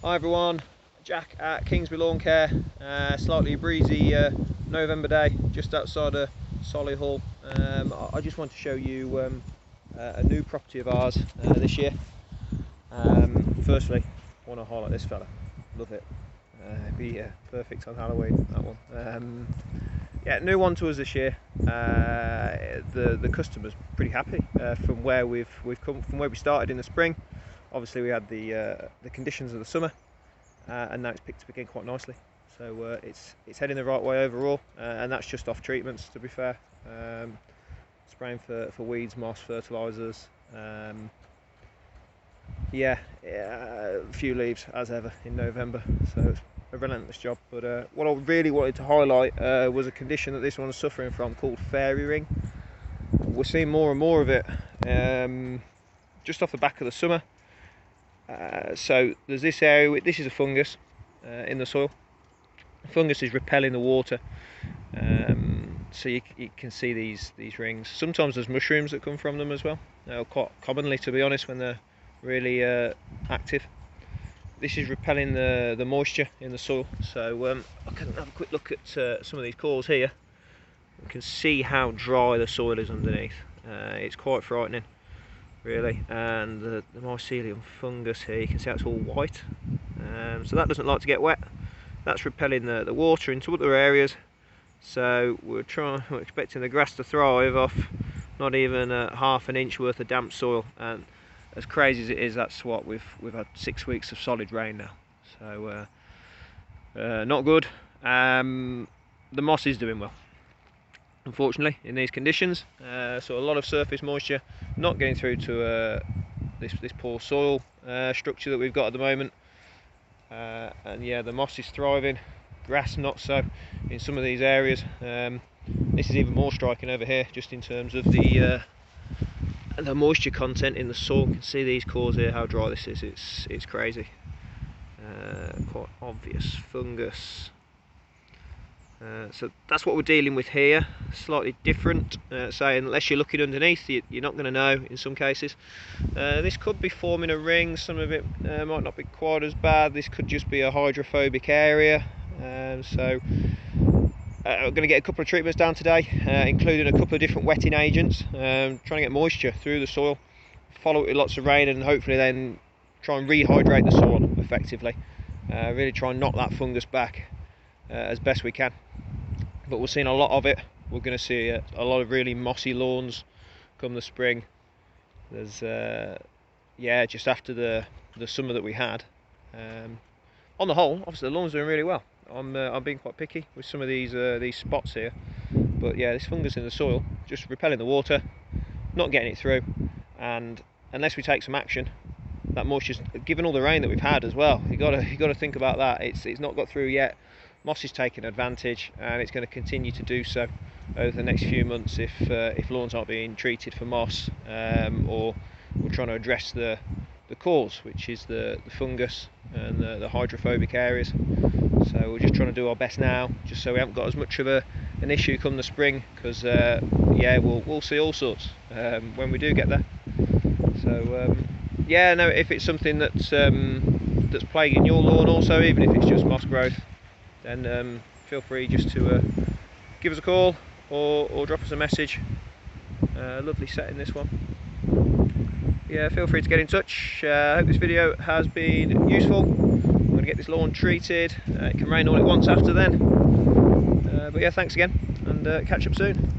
Hi everyone, Jack at Kingsby Lawn Care. Slightly breezy November day just outside of Solihull. I just want to show you a new property of ours this year. Firstly, I want to highlight this fella. Love it. Be perfect on Halloween, that one. Yeah, new one to us this year. The customer's pretty happy from where we've come from, where we started in the spring. Obviously we had the conditions of the summer, and now it's picked up again quite nicely. So it's heading the right way overall, and that's just off treatments, to be fair. Spraying for weeds, moss, fertilisers. Yeah, a few leaves as ever in November, so it's a relentless job. But what I really wanted to highlight was a condition that this one's suffering from called fairy ring. We're seeing more and more of it just off the back of the summer. So there's this area, this is a fungus in the soil. The fungus is repelling the water, so you can see these rings. Sometimes there's mushrooms that come from them as well, quite commonly, to be honest, when they're really active. This is repelling the moisture in the soil. So I can have a quick look at some of these cores here. You can see how dry the soil is underneath. It's quite frightening, really. And the mycelium fungus here, you can see it's all white, so that doesn't like to get wet. That's repelling the water into other areas. So we're expecting the grass to thrive off not even half an inch worth of damp soil. And as crazy as it is, that's what we've had 6 weeks of solid rain now. So not good. The moss is doing well, unfortunately, in these conditions. So a lot of surface moisture not getting through to this poor soil structure that we've got at the moment. And yeah, the moss is thriving, grass not so in some of these areas. This is even more striking over here, just in terms of the moisture content in the soil. You can see these cores here, how dry this is. It's crazy. Quite obvious fungus. So that's what we're dealing with here. Slightly different. Say, unless you're looking underneath, you're not going to know in some cases. This could be forming a ring. Some of it might not be quite as bad. This could just be a hydrophobic area. So I'm going to get a couple of treatments down today, including a couple of different wetting agents, trying to get moisture through the soil, follow it with lots of rain, and hopefully then try and rehydrate the soil effectively. Really try and knock that fungus back as best we can. But we're seeing a lot of it. We're going to see a lot of really mossy lawns come the spring. There's yeah, just after the summer that we had. On the whole, obviously the lawn's doing really well. I'm being quite picky with some of these spots here, but yeah, this fungus in the soil just repelling the water, not getting it through, and unless we take some action, that moisture's given all the rain that we've had as well. You got to think about that. It's not got through yet. Moss is taking advantage, and it's going to continue to do so over the next few months if lawns aren't being treated for moss, or we're trying to address the cause, which is the fungus and the hydrophobic areas. So we're just trying to do our best now, just so we haven't got as much of an issue come the spring, because yeah, we'll see all sorts when we do get there. So yeah, no, if it's something that's plaguing your lawn also, even if it's just moss growth, then feel free just to give us a call or drop us a message. Lovely setting, this one. Yeah, feel free to get in touch. I hope this video has been useful. I'm going to get this lawn treated. It can rain all it wants after then. But yeah, thanks again, and catch up soon.